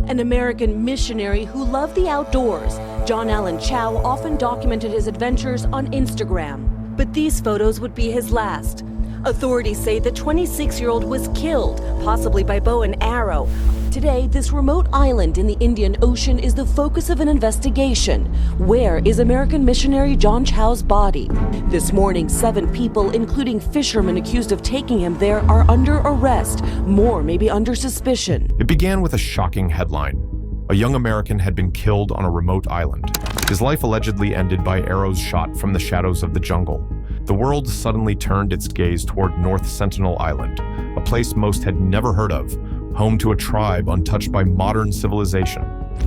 An American missionary who loved the outdoors, John Allen Chow often documented his adventures on Instagram. But these photos would be his last. Authorities say the 26-year-old was killed, possibly by bow and arrow. Today, this remote island in the Indian Ocean is the focus of an investigation. Where is American missionary John Chow's body? This morning, 7 people, including fishermen accused of taking him there, are under arrest. More may be under suspicion. It began with a shocking headline. A young American had been killed on a remote island. His life allegedly ended by arrows shot from the shadows of the jungle. The world suddenly turned its gaze toward North Sentinel Island, a place most had never heard of, home to a tribe untouched by modern civilization.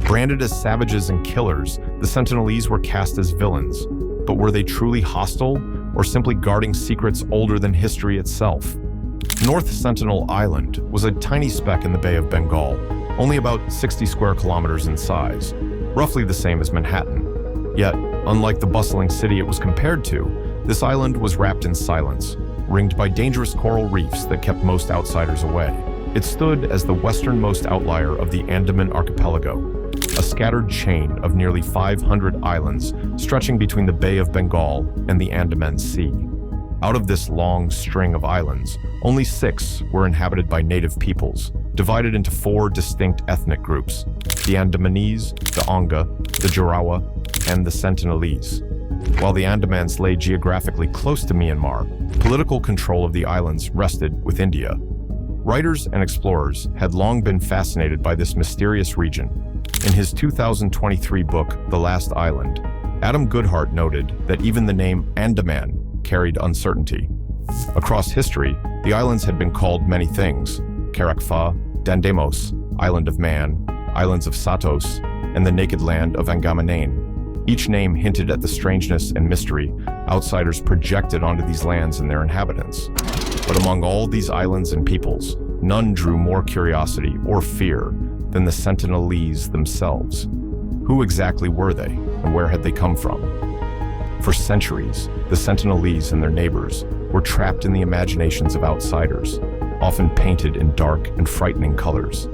Branded as savages and killers, the Sentinelese were cast as villains. But were they truly hostile, or simply guarding secrets older than history itself? North Sentinel Island was a tiny speck in the Bay of Bengal, only about 60 square kilometers in size, roughly the same as Manhattan. Yet, unlike the bustling city it was compared to, this island was wrapped in silence, ringed by dangerous coral reefs that kept most outsiders away. It stood as the westernmost outlier of the Andaman archipelago, a scattered chain of nearly 500 islands stretching between the Bay of Bengal and the Andaman Sea. Out of this long string of islands, only 6 were inhabited by native peoples, divided into 4 distinct ethnic groups: the Andamanese, the Onga, the Jarawa, and the Sentinelese. While the Andamans lay geographically close to Myanmar, political control of the islands rested with India. Writers and explorers had long been fascinated by this mysterious region. In his 2023 book, The Last Island, Adam Goodhart noted that even the name Andaman carried uncertainty. Across history, the islands had been called many things: Karakfa, Dandemos, Island of Man, Islands of Satos, and the naked land of Andaman. Each name hinted at the strangeness and mystery outsiders projected onto these lands and their inhabitants. But among all these islands and peoples, none drew more curiosity or fear than the Sentinelese themselves. Who exactly were they, and where had they come from? For centuries, the Sentinelese and their neighbors were trapped in the imaginations of outsiders, often painted in dark and frightening colors.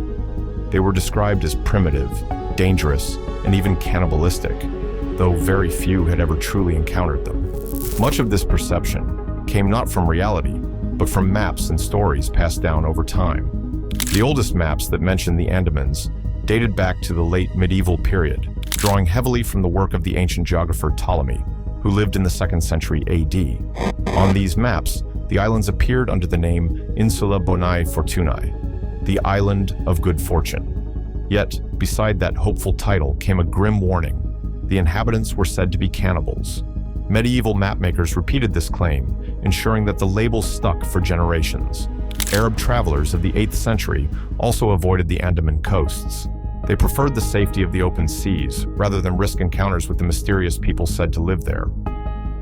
They were described as primitive, dangerous, and even cannibalistic, though very few had ever truly encountered them. Much of this perception came not from reality, but from maps and stories passed down over time. The oldest maps that mention the Andamans dated back to the late medieval period, drawing heavily from the work of the ancient geographer Ptolemy, who lived in the 2nd century AD. On these maps, the islands appeared under the name Insula Bonae Fortunae, the Island of Good Fortune. Yet, beside that hopeful title came a grim warning: the inhabitants were said to be cannibals. Medieval mapmakers repeated this claim, ensuring that the label stuck for generations. Arab travelers of the 8th century also avoided the Andaman coasts. They preferred the safety of the open seas, rather than risk encounters with the mysterious people said to live there.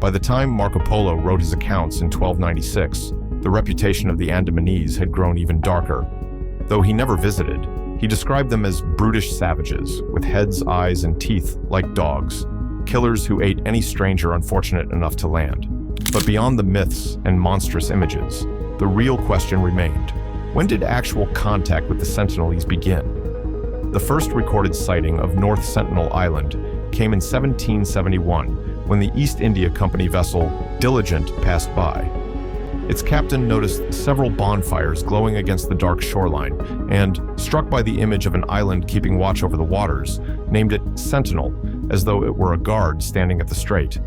By the time Marco Polo wrote his accounts in 1296, the reputation of the Andamanese had grown even darker. Though he never visited, he described them as brutish savages, with heads, eyes, and teeth like dogs, killers who ate any stranger unfortunate enough to land. But beyond the myths and monstrous images, the real question remained: when did actual contact with the Sentinelese begin? The first recorded sighting of North Sentinel Island came in 1771, when the East India Company vessel Diligent passed by. Its captain noticed several bonfires glowing against the dark shoreline and, struck by the image of an island keeping watch over the waters, named it Sentinel, as though it were a guard standing at the strait.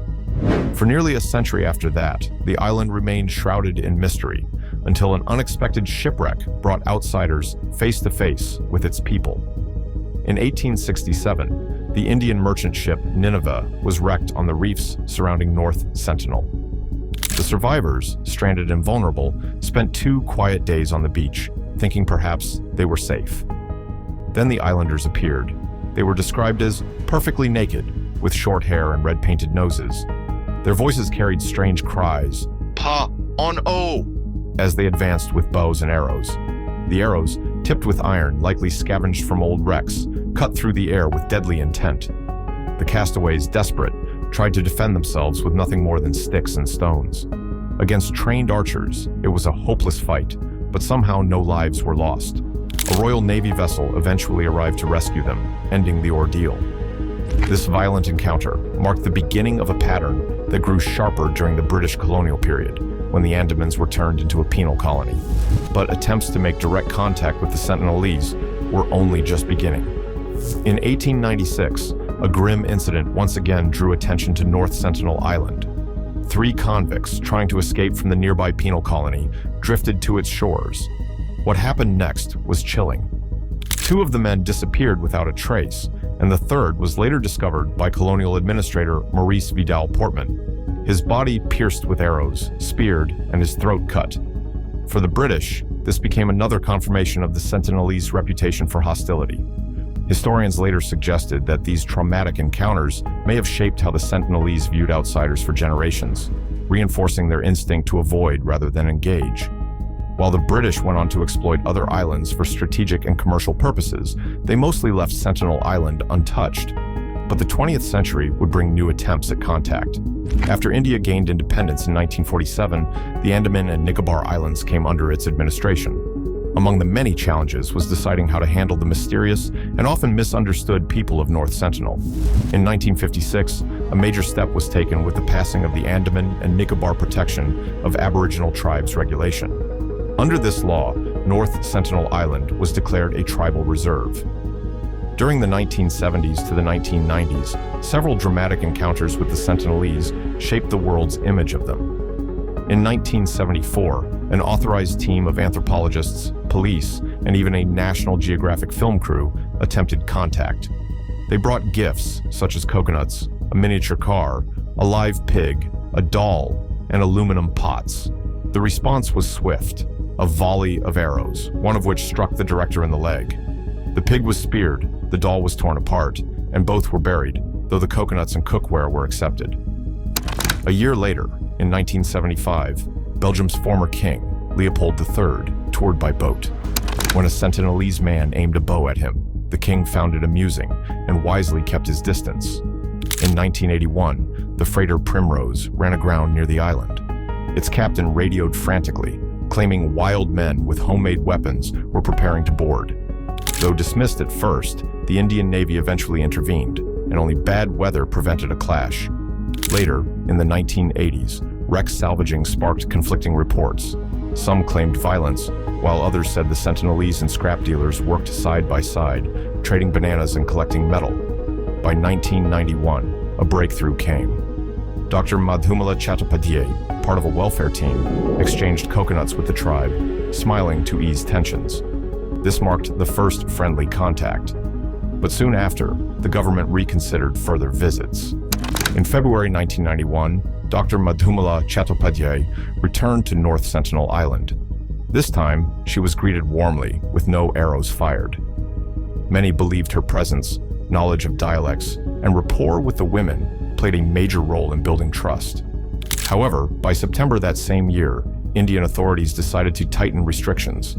For nearly a century after that, the island remained shrouded in mystery, until an unexpected shipwreck brought outsiders face to face with its people. In 1867, the Indian merchant ship Nineveh was wrecked on the reefs surrounding North Sentinel. The survivors, stranded and vulnerable, spent 2 quiet days on the beach, thinking perhaps they were safe. Then the islanders appeared. They were described as perfectly naked, with short hair and red-painted noses. Their voices carried strange cries, "Pa! On O!" as they advanced with bows and arrows. The arrows, tipped with iron, likely scavenged from old wrecks, cut through the air with deadly intent. The castaways, desperate, tried to defend themselves with nothing more than sticks and stones. Against trained archers, it was a hopeless fight, but somehow no lives were lost. A Royal Navy vessel eventually arrived to rescue them, ending the ordeal. This violent encounter marked the beginning of a pattern that grew sharper during the British colonial period, when the Andamans were turned into a penal colony. But attempts to make direct contact with the Sentinelese were only just beginning. In 1896, a grim incident once again drew attention to North Sentinel Island. 3 convicts trying to escape from the nearby penal colony drifted to its shores. What happened next was chilling. 2 of the men disappeared without a trace, and the third was later discovered by colonial administrator Maurice Vidal Portman. His body pierced with arrows, speared, and his throat cut. For the British, this became another confirmation of the Sentinelese reputation for hostility. Historians later suggested that these traumatic encounters may have shaped how the Sentinelese viewed outsiders for generations, reinforcing their instinct to avoid rather than engage. While the British went on to exploit other islands for strategic and commercial purposes, they mostly left Sentinel Island untouched. But the 20th century would bring new attempts at contact. After India gained independence in 1947, the Andaman and Nicobar Islands came under its administration. Among the many challenges was deciding how to handle the mysterious and often misunderstood people of North Sentinel. In 1956, a major step was taken with the passing of the Andaman and Nicobar Protection of Aboriginal Tribes Regulation. Under this law, North Sentinel Island was declared a tribal reserve. During the 1970s to the 1990s, several dramatic encounters with the Sentinelese shaped the world's image of them. In 1974, an authorized team of anthropologists, police, and even a National Geographic film crew attempted contact. They brought gifts such as coconuts, a miniature car, a live pig, a doll, and aluminum pots. The response was swift, a volley of arrows, one of which struck the director in the leg. The pig was speared, the doll was torn apart, and both were buried, though the coconuts and cookware were accepted. A year later, in 1975, Belgium's former king, Leopold III, toured by boat. When a Sentinelese man aimed a bow at him, the king found it amusing and wisely kept his distance. In 1981, the freighter Primrose ran aground near the island. Its captain radioed frantically, claiming wild men with homemade weapons were preparing to board. Though dismissed at first, the Indian Navy eventually intervened, and only bad weather prevented a clash. Later, in the 1980s, wreck salvaging sparked conflicting reports. Some claimed violence, while others said the Sentinelese and scrap dealers worked side by side, trading bananas and collecting metal. By 1991, a breakthrough came. Dr. Madhumala Chattopadhyay, part of a welfare team, exchanged coconuts with the tribe, smiling to ease tensions. This marked the first friendly contact. But soon after, the government reconsidered further visits. In February 1991, Dr. Madhumala Chattopadhyay returned to North Sentinel Island. This time, she was greeted warmly, with no arrows fired. Many believed her presence, knowledge of dialects, and rapport with the women played a major role in building trust. However, by September that same year, Indian authorities decided to tighten restrictions.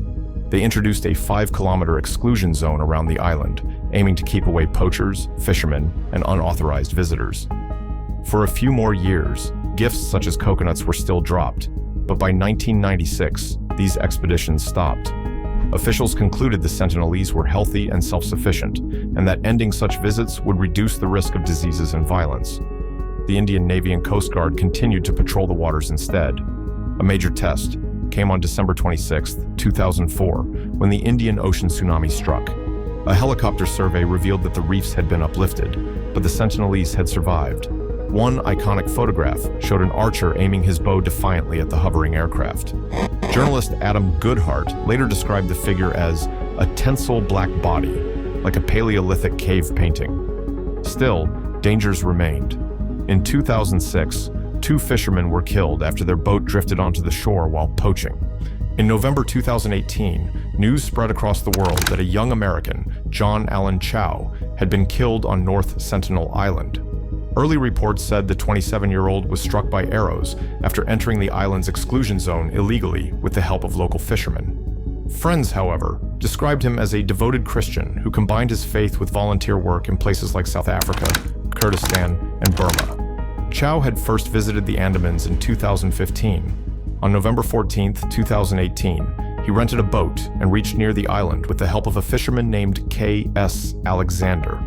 They introduced a 5-kilometer exclusion zone around the island, aiming to keep away poachers, fishermen, and unauthorized visitors. For a few more years, gifts such as coconuts were still dropped, but by 1996, these expeditions stopped. Officials concluded the Sentinelese were healthy and self-sufficient, and that ending such visits would reduce the risk of diseases and violence. The Indian Navy and Coast Guard continued to patrol the waters instead. A major test came on December 26, 2004, when the Indian Ocean tsunami struck. A helicopter survey revealed that the reefs had been uplifted, but the Sentinelese had survived. One iconic photograph showed an archer aiming his bow defiantly at the hovering aircraft. Journalist Adam Goodhart later described the figure as a tinsel black body, like a Paleolithic cave painting. Still, dangers remained. In 2006, 2 fishermen were killed after their boat drifted onto the shore while poaching. In November 2018, news spread across the world that a young American, John Allen Chow, had been killed on North Sentinel Island. Early reports said the 27-year-old was struck by arrows after entering the island's exclusion zone illegally with the help of local fishermen. Friends, however, described him as a devoted Christian who combined his faith with volunteer work in places like South Africa, Kurdistan, and Burma. Chau had first visited the Andamans in 2015. On November 14, 2018, He rented a boat and reached near the island with the help of a fisherman named K.S. Alexander.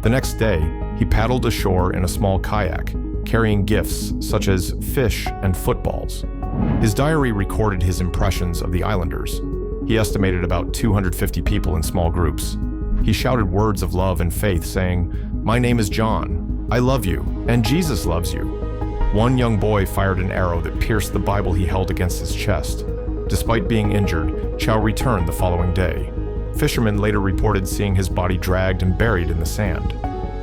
The next day, he paddled ashore in a small kayak, carrying gifts such as fish and footballs. His diary recorded his impressions of the islanders. He estimated about 250 people in small groups. He shouted words of love and faith, saying, "My name is John. I love you, and Jesus loves you." One young boy fired an arrow that pierced the Bible he held against his chest. Despite being injured, Chau returned the following day. Fishermen later reported seeing his body dragged and buried in the sand.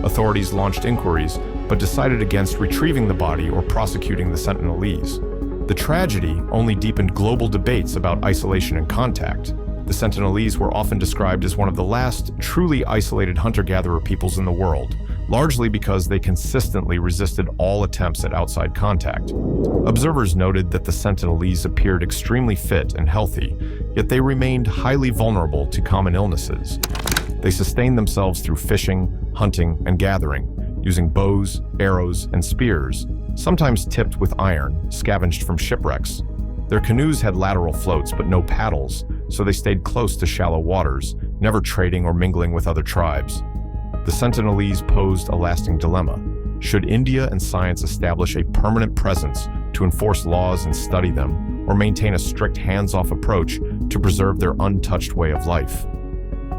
Authorities launched inquiries, but decided against retrieving the body or prosecuting the Sentinelese. The tragedy only deepened global debates about isolation and contact. The Sentinelese were often described as one of the last truly isolated hunter-gatherer peoples in the world, largely because they consistently resisted all attempts at outside contact. Observers noted that the Sentinelese appeared extremely fit and healthy, yet they remained highly vulnerable to common illnesses. They sustained themselves through fishing, hunting, and gathering, using bows, arrows, and spears, sometimes tipped with iron, scavenged from shipwrecks. Their canoes had lateral floats but no paddles, so they stayed close to shallow waters, never trading or mingling with other tribes. The Sentinelese posed a lasting dilemma. Should India and science establish a permanent presence to enforce laws and study them, or maintain a strict hands-off approach to preserve their untouched way of life?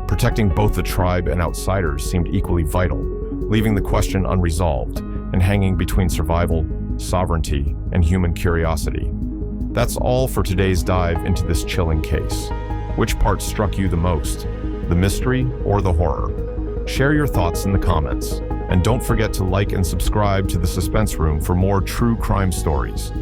Protecting both the tribe and outsiders seemed equally vital, leaving the question unresolved and hanging between survival, sovereignty, and human curiosity. That's all for today's dive into this chilling case. Which part struck you the most? The mystery or the horror? Share your thoughts in the comments, and don't forget to like and subscribe to the Suspense Room for more true crime stories.